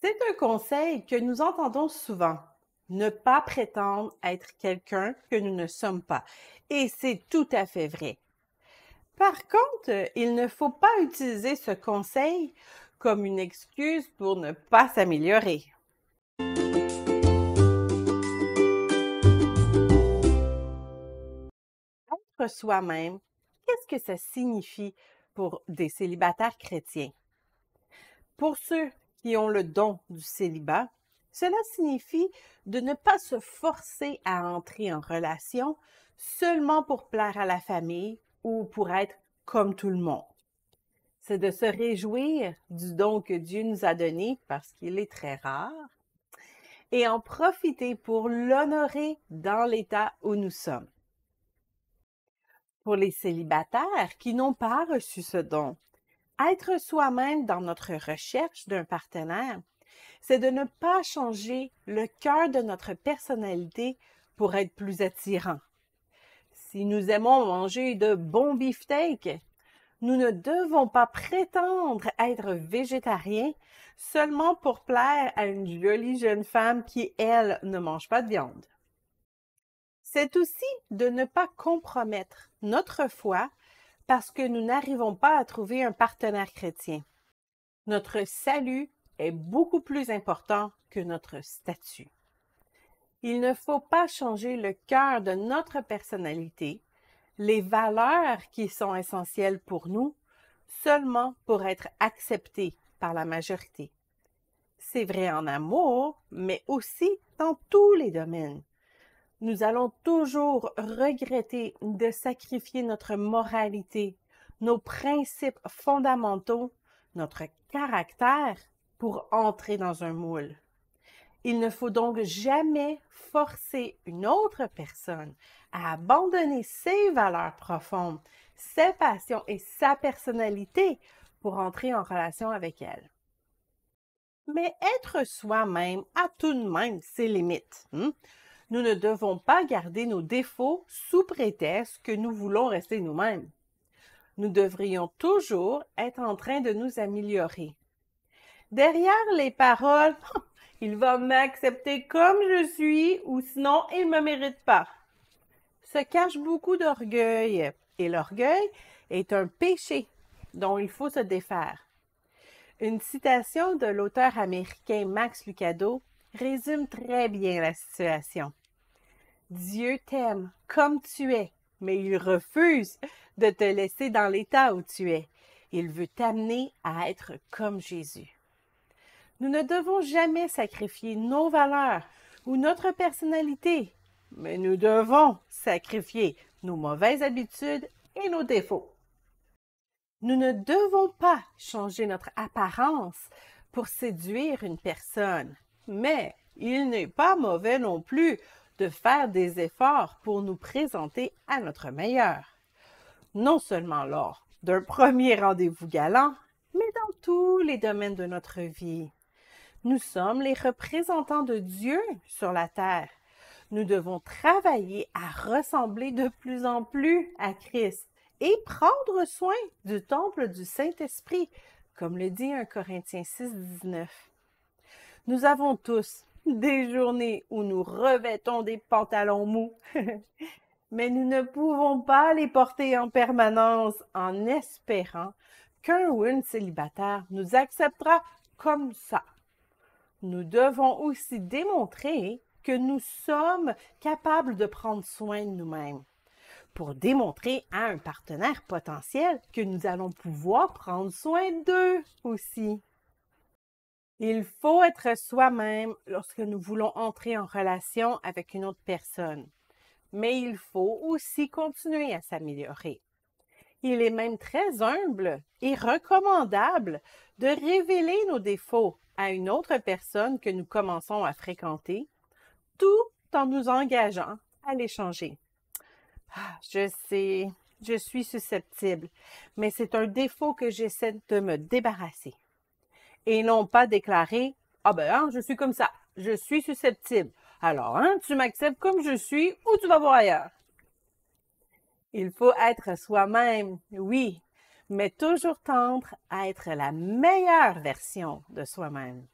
C'est un conseil que nous entendons souvent. Ne pas prétendre être quelqu'un que nous ne sommes pas. Et c'est tout à fait vrai. Par contre, il ne faut pas utiliser ce conseil comme une excuse pour ne pas s'améliorer. Être soi-même, qu'est-ce que ça signifie pour des célibataires chrétiens? Pour ceux qui ont le don du célibat, cela signifie de ne pas se forcer à entrer en relation seulement pour plaire à la famille ou pour être comme tout le monde. C'est de se réjouir du don que Dieu nous a donné parce qu'il est très rare et en profiter pour l'honorer dans l'état où nous sommes. Pour les célibataires qui n'ont pas reçu ce don, être soi-même dans notre recherche d'un partenaire, c'est de ne pas changer le cœur de notre personnalité pour être plus attirant. Si nous aimons manger de bons beefsteaks, nous ne devons pas prétendre être végétariens seulement pour plaire à une jolie jeune femme qui, elle, ne mange pas de viande. C'est aussi de ne pas compromettre notre foi parce que nous n'arrivons pas à trouver un partenaire chrétien. Notre salut est beaucoup plus important que notre statut. Il ne faut pas changer le cœur de notre personnalité, les valeurs qui sont essentielles pour nous, seulement pour être acceptés par la majorité. C'est vrai en amour, mais aussi dans tous les domaines. Nous allons toujours regretter de sacrifier notre moralité, nos principes fondamentaux, notre caractère pour entrer dans un moule. Il ne faut donc jamais forcer une autre personne à abandonner ses valeurs profondes, ses passions et sa personnalité pour entrer en relation avec elle. Mais être soi-même a tout de même ses limites. Nous ne devons pas garder nos défauts sous prétexte que nous voulons rester nous-mêmes. Nous devrions toujours être en train de nous améliorer. Derrière les paroles « il va m'accepter comme je suis ou sinon il ne me mérite pas » se cache beaucoup d'orgueil. Et l'orgueil est un péché dont il faut se défaire. Une citation de l'auteur américain Max Lucado résume très bien la situation. Dieu t'aime comme tu es, mais il refuse de te laisser dans l'état où tu es. Il veut t'amener à être comme Jésus. Nous ne devons jamais sacrifier nos valeurs ou notre personnalité, mais nous devons sacrifier nos mauvaises habitudes et nos défauts. Nous ne devons pas changer notre apparence pour séduire une personne, mais il n'est pas mauvais non plus de faire des efforts pour nous présenter à notre meilleur. Non seulement lors d'un premier rendez-vous galant, mais dans tous les domaines de notre vie. Nous sommes les représentants de Dieu sur la terre. Nous devons travailler à ressembler de plus en plus à Christ et prendre soin du temple du Saint-Esprit, comme le dit 1 Corinthiens 6, 19. Nous avons tous des journées où nous revêtons des pantalons mous, mais nous ne pouvons pas les porter en permanence en espérant qu'un ou une célibataire nous acceptera comme ça. Nous devons aussi démontrer que nous sommes capables de prendre soin de nous-mêmes pour démontrer à un partenaire potentiel que nous allons pouvoir prendre soin d'eux aussi. Il faut être soi-même lorsque nous voulons entrer en relation avec une autre personne, mais il faut aussi continuer à s'améliorer. Il est même très humble et recommandable de révéler nos défauts à une autre personne que nous commençons à fréquenter, tout en nous engageant à les changer. Je sais, je suis susceptible, mais c'est un défaut que j'essaie de me débarrasser. Et non pas déclarer « Ah ben, hein, je suis comme ça, je suis susceptible. Alors, hein, tu m'acceptes comme je suis ou tu vas voir ailleurs. » Il faut être soi-même, oui, mais toujours tendre à être la meilleure version de soi-même.